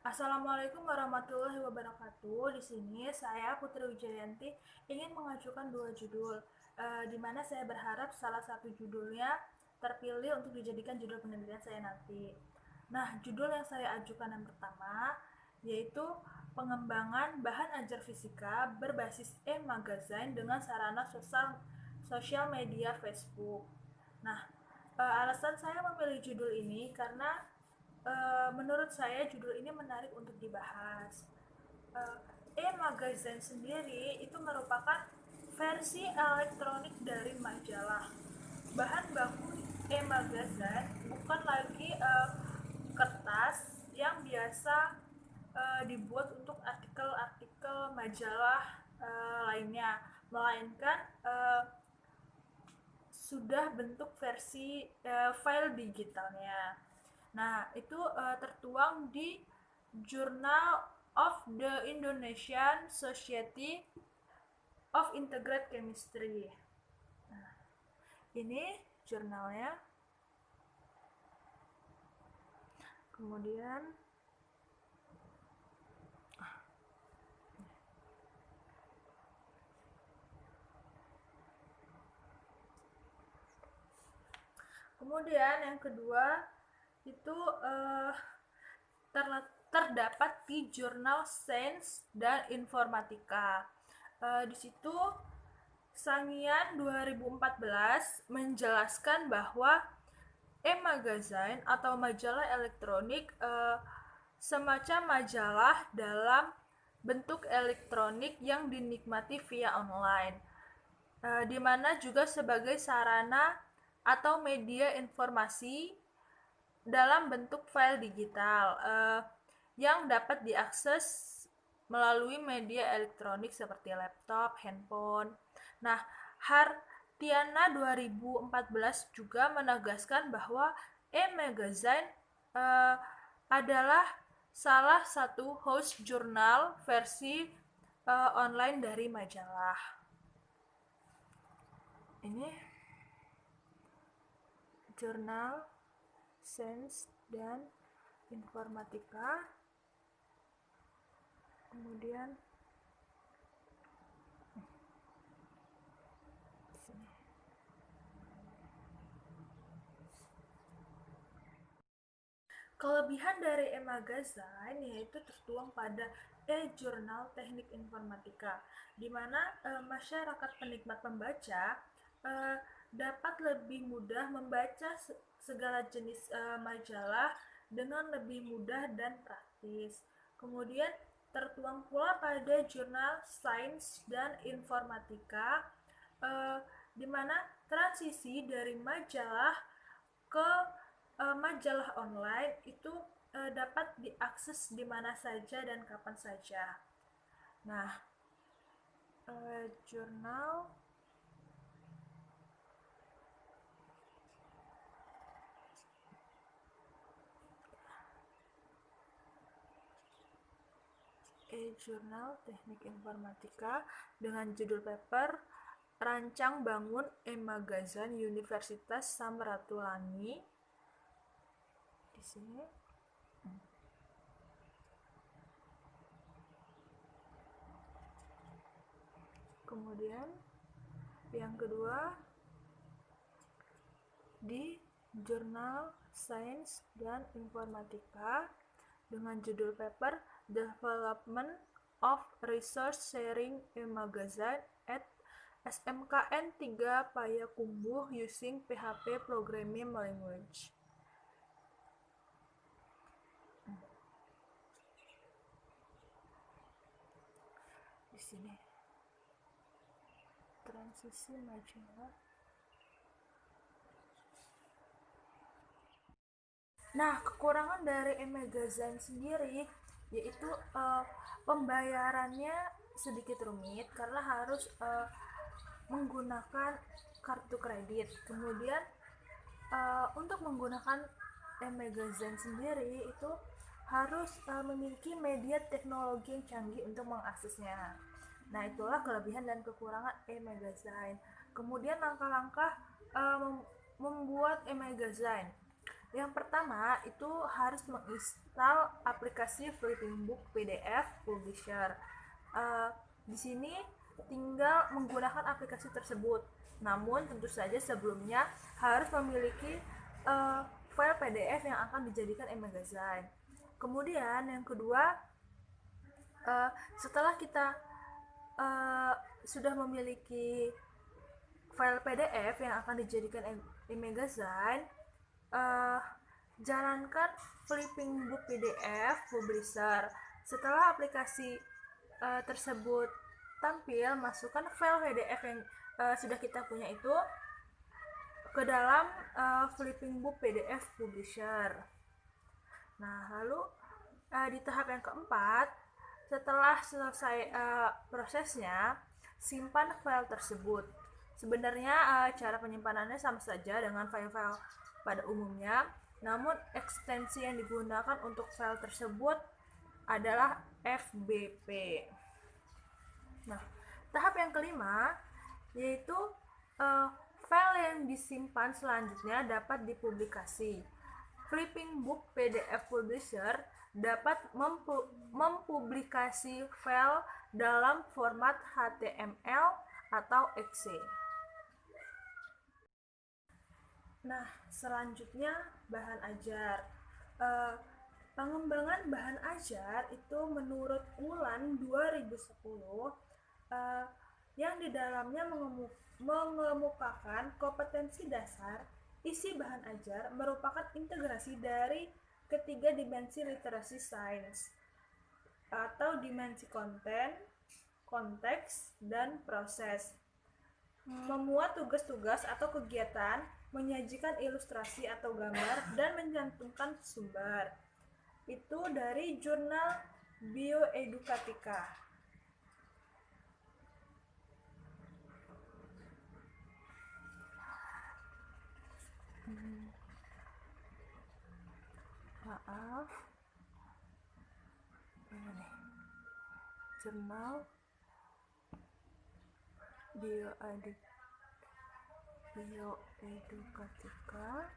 Assalamualaikum warahmatullahi wabarakatuh. Di sini saya Putri Wijayanti ingin mengajukan dua judul, di mana saya berharap salah satu judulnya terpilih untuk dijadikan judul penelitian saya nanti. Nah, judul yang saya ajukan yang pertama yaitu pengembangan bahan ajar fisika berbasis e-magazine dengan sarana sosial media Facebook. Nah, alasan saya memilih judul ini karena menurut saya judul ini menarik untuk dibahas. Uh, E-magazine sendiri itu merupakan versi elektronik dari majalah. Bahan baku e-magazine bukan lagi kertas yang biasa dibuat untuk artikel-artikel majalah lainnya, melainkan sudah bentuk versi file digitalnya. Nah, itu tertuang di Journal of the Indonesian Society of Integrated Chemistry. Nah, ini jurnalnya. Kemudian yang kedua itu terdapat di Jurnal Sains dan Informatika. Di situ Sangian 2014 menjelaskan bahwa e-magazine atau majalah elektronik semacam majalah dalam bentuk elektronik yang dinikmati via online, di mana juga sebagai sarana atau media informasi dalam bentuk file digital yang dapat diakses melalui media elektronik seperti laptop, handphone. Nah, Hartiana 2014 juga menegaskan bahwa e-magazine adalah salah satu host jurnal versi online dari majalah. Ini jurnal Sains dan Informatika. Kemudian kelebihan dari e-magazine yaitu tertuang pada e-jurnal teknik informatika, di mana masyarakat penikmat membaca dapat lebih mudah membaca segala jenis majalah dengan lebih mudah dan praktis. Kemudian tertuang pula pada jurnal Sains dan Informatika, di mana transisi dari majalah ke majalah online itu dapat diakses di mana saja dan kapan saja. Nah, jurnal e-jurnal teknik informatika dengan judul paper Rancang Bangun e-magazine Universitas Samratulangi. Di sini kemudian yang kedua di Jurnal Sains dan Informatika dengan judul paper Development of Resource Sharing e-magazine at SMKN 3 Payakumbuh using PHP Programming Language. Di sini transisi majalah. Nah, kekurangan dari e-magazine sendiri yaitu pembayarannya sedikit rumit karena harus menggunakan kartu kredit. Kemudian untuk menggunakan e-magazine sendiri itu harus memiliki media teknologi yang canggih untuk mengaksesnya. Nah, itulah kelebihan dan kekurangan e-magazine. Kemudian langkah-langkah membuat e-magazine. Yang pertama itu harus menginstal aplikasi Flipping Book PDF Publisher. Di sini tinggal menggunakan aplikasi tersebut. Namun tentu saja sebelumnya harus memiliki file PDF yang akan dijadikan e-magazine. Kemudian yang kedua, setelah kita sudah memiliki file PDF yang akan dijadikan e-magazine, jalankan Flipping Book PDF Publisher. Setelah aplikasi tersebut tampil, masukkan file PDF yang sudah kita punya itu ke dalam Flipping Book PDF Publisher. Nah, lalu di tahap yang keempat, setelah selesai prosesnya, simpan file tersebut. Sebenarnya cara penyimpanannya sama saja dengan file-file pada umumnya, namun ekstensi yang digunakan untuk file tersebut adalah FBP. Nah, tahap yang kelima yaitu file yang disimpan selanjutnya dapat dipublikasi. Flipping Book PDF Publisher dapat mempublikasi file dalam format HTML atau exe. Nah, selanjutnya bahan ajar. Pengembangan bahan ajar itu menurut Ulan 2010 yang di dalamnya mengemukakan kompetensi dasar. Isi bahan ajar merupakan integrasi dari ketiga dimensi literasi sains atau dimensi konten, konteks, dan proses. Memuat tugas-tugas atau kegiatan, menyajikan ilustrasi atau gambar, dan mencantumkan sumber. Itu dari jurnal Bioedukatika. Maaf. Ini jurnal Bioedukatika.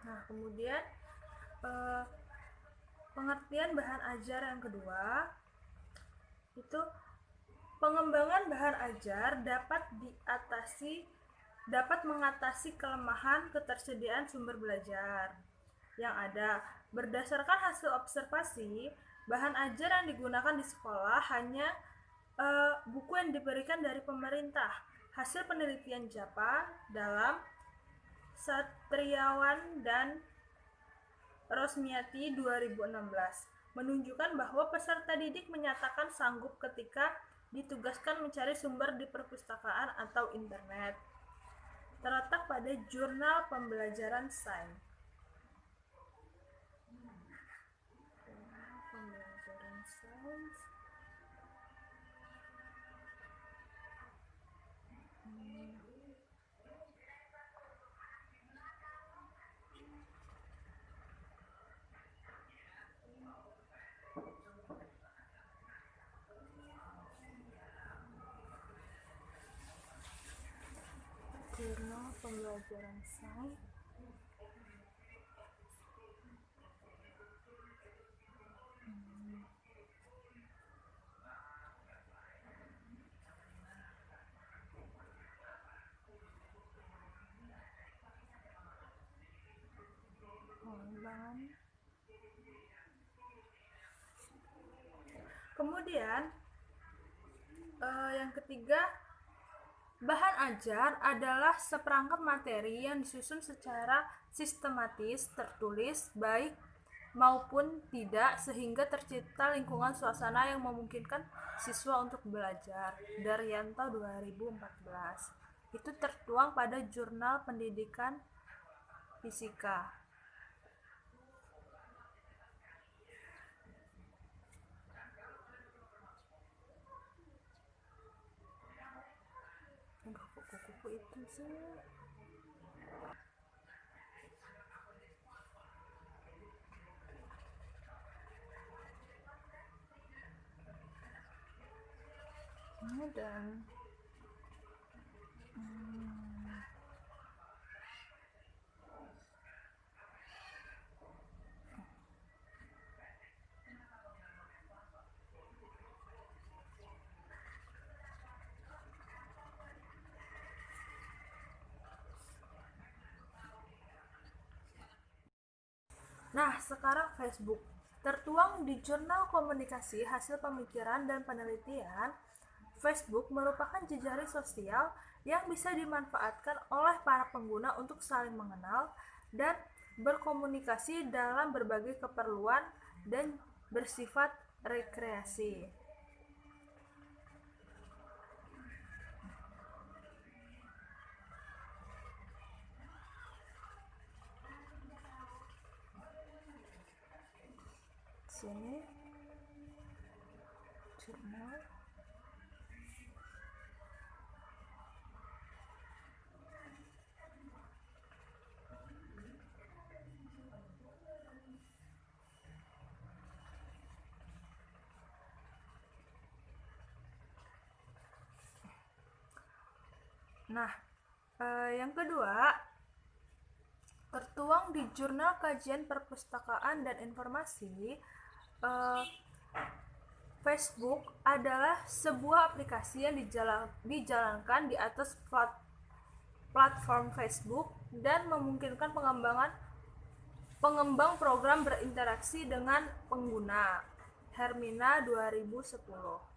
Nah, kemudian pengertian bahan ajar yang kedua itu pengembangan bahan ajar dapat mengatasi kelemahan ketersediaan sumber belajar yang ada. Berdasarkan hasil observasi, bahan ajar yang digunakan di sekolah hanya buku yang diberikan dari pemerintah. Hasil penelitian JAPA dalam Satriawan dan Rosmiati 2016 menunjukkan bahwa peserta didik menyatakan sanggup ketika ditugaskan mencari sumber di perpustakaan atau internet. Terletak pada Jurnal Pembelajaran Sains. Pembelajaran Sains. Jurnal Pembelajaran Sains. Kemudian yang ketiga, bahan ajar adalah seperangkat materi yang disusun secara sistematis, tertulis, baik maupun tidak, sehingga tercipta lingkungan suasana yang memungkinkan siswa untuk belajar. Daryanto 2014. Itu tertuang pada Jurnal Pendidikan Fisika. Kuku itu sih. dan Nah, sekarang Facebook. Tertuang di Jurnal Komunikasi Hasil Pemikiran dan Penelitian, Facebook merupakan jejaring sosial yang bisa dimanfaatkan oleh para pengguna untuk saling mengenal dan berkomunikasi dalam berbagai keperluan dan bersifat rekreasi. Sini jurnal. Nah, yang kedua, tertuang di Jurnal Kajian Perpustakaan dan Informasi, Facebook adalah sebuah aplikasi yang dijalankan di atas platform Facebook dan memungkinkan pengembang program berinteraksi dengan pengguna. Hermina 2010.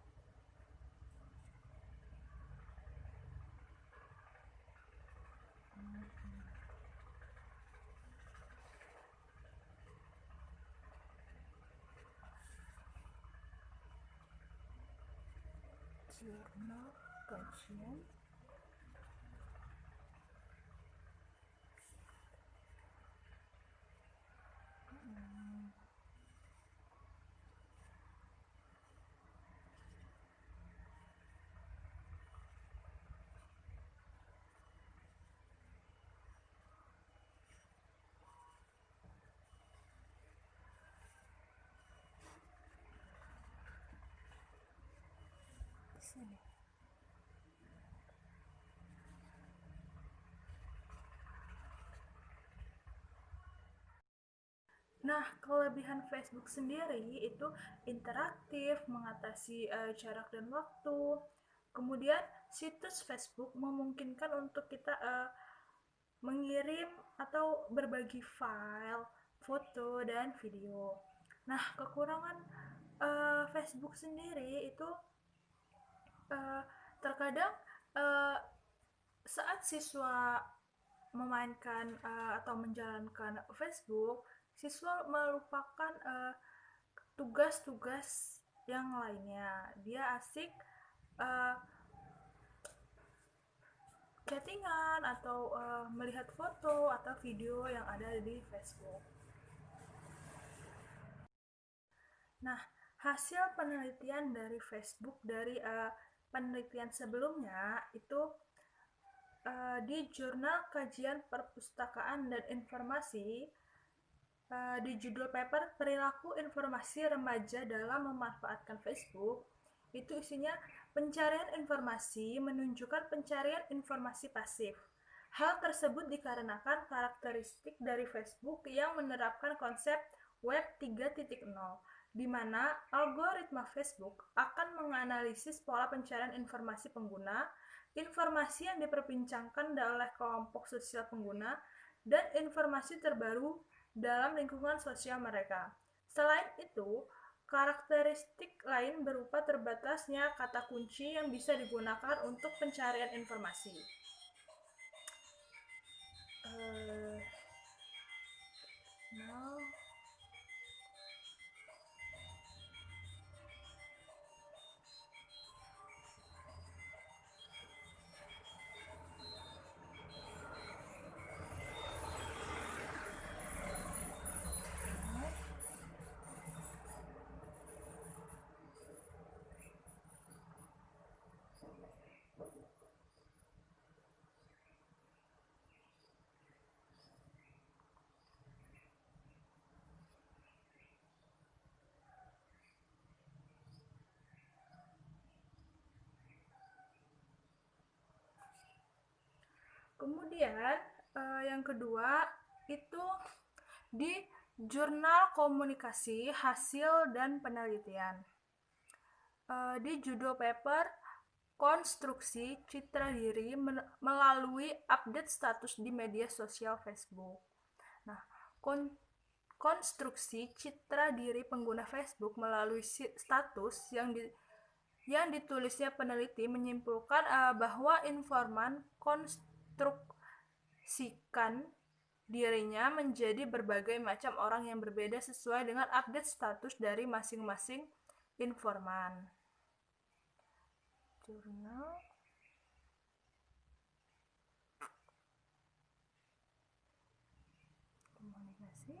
Jurnal kajian sini. Nah, kelebihan Facebook sendiri itu interaktif, mengatasi jarak dan waktu. Kemudian, situs Facebook memungkinkan untuk kita mengirim atau berbagi file, foto, dan video. Nah, kekurangan Facebook sendiri itu terkadang saat siswa memainkan atau menjalankan Facebook, siswa melupakan tugas-tugas yang lainnya. Dia asik chattingan atau melihat foto atau video yang ada di Facebook. Nah, hasil penelitian dari Facebook dari penelitian sebelumnya itu di Jurnal Kajian Perpustakaan dan Informasi, di judul paper Perilaku Informasi Remaja dalam Memanfaatkan Facebook, itu isinya pencarian informasi menunjukkan pencarian informasi pasif. Hal tersebut dikarenakan karakteristik dari Facebook yang menerapkan konsep Web 3.0, di mana algoritma Facebook akan menganalisis pola pencarian informasi pengguna, informasi yang diperbincangkan oleh kelompok sosial pengguna, dan informasi terbaru dalam lingkungan sosial mereka. Selain itu, karakteristik lain berupa terbatasnya kata kunci yang bisa digunakan untuk pencarian informasi. Now, Kemudian yang kedua itu di Jurnal Komunikasi Hasil dan Penelitian. Di judul paper konstruksi citra diri melalui update status di media sosial Facebook. Nah, konstruksi citra diri pengguna Facebook melalui status yang ditulisnya peneliti menyimpulkan bahwa informan konstruksikan dirinya menjadi berbagai macam orang yang berbeda sesuai dengan update status dari masing-masing informan. Jurnal Komunikasi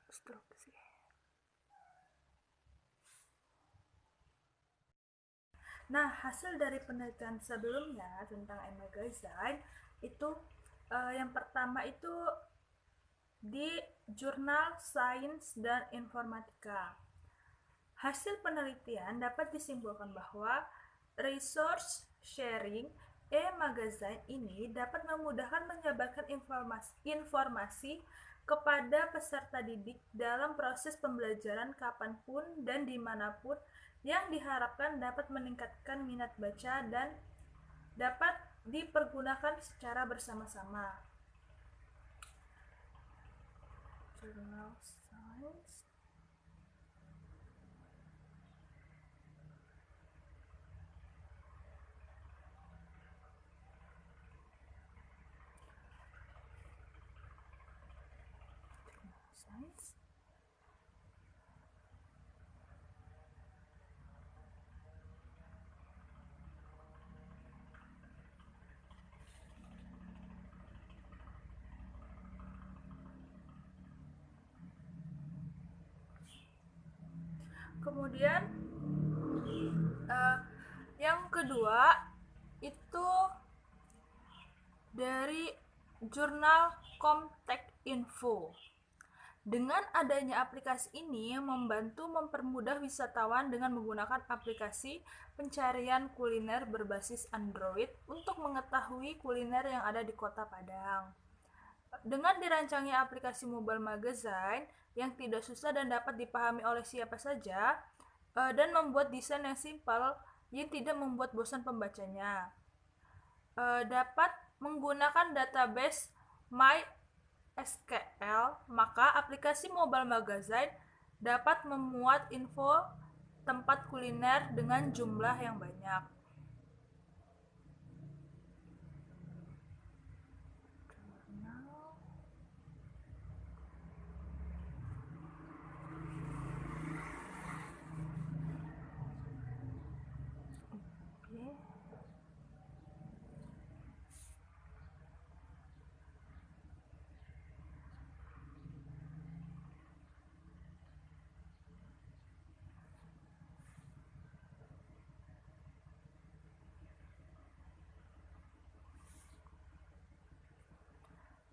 konstruksi. Nah, hasil dari penelitian sebelumnya tentang e-magazine itu yang pertama itu di Jurnal Sains dan Informatika. Hasil penelitian dapat disimpulkan bahwa resource sharing e-magazine ini dapat memudahkan menyebarkan informasi kepada peserta didik dalam proses pembelajaran kapanpun dan dimanapun, yang diharapkan dapat meningkatkan minat baca dan dapat dipergunakan secara bersama-sama. Jurnal Science Kemudian yang kedua itu dari Jurnal Comtek Info. Dengan adanya aplikasi ini membantu mempermudah wisatawan dengan menggunakan aplikasi pencarian kuliner berbasis Android untuk mengetahui kuliner yang ada di Kota Padang. Dengan dirancangnya aplikasi mobile magazine yang tidak susah dan dapat dipahami oleh siapa saja, dan membuat desain yang simpel yang tidak membuat bosan pembacanya, dapat menggunakan database MySQL, maka aplikasi mobile magazine dapat memuat info tempat kuliner dengan jumlah yang banyak.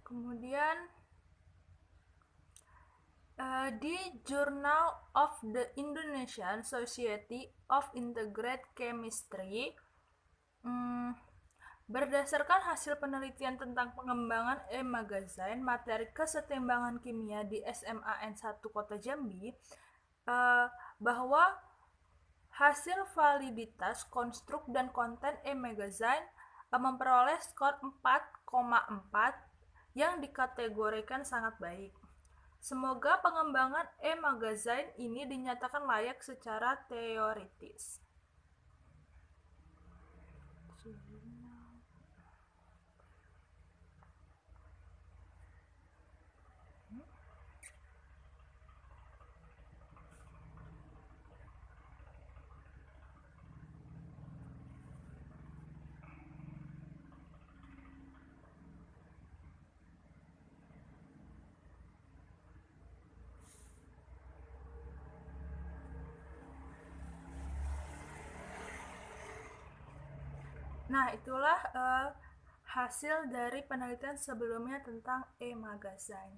Kemudian di Journal of the Indonesian Society of Integrated Chemistry, berdasarkan hasil penelitian tentang pengembangan e-magazine materi kesetimbangan kimia di SMAN 1 Kota Jambi, bahwa hasil validitas konstruk dan konten e-magazine memperoleh skor 4,4 yang dikategorikan sangat baik. Semoga pengembangan e-magazine ini dinyatakan layak secara teoritis. Nah, itulah hasil dari penelitian sebelumnya tentang E-magazine.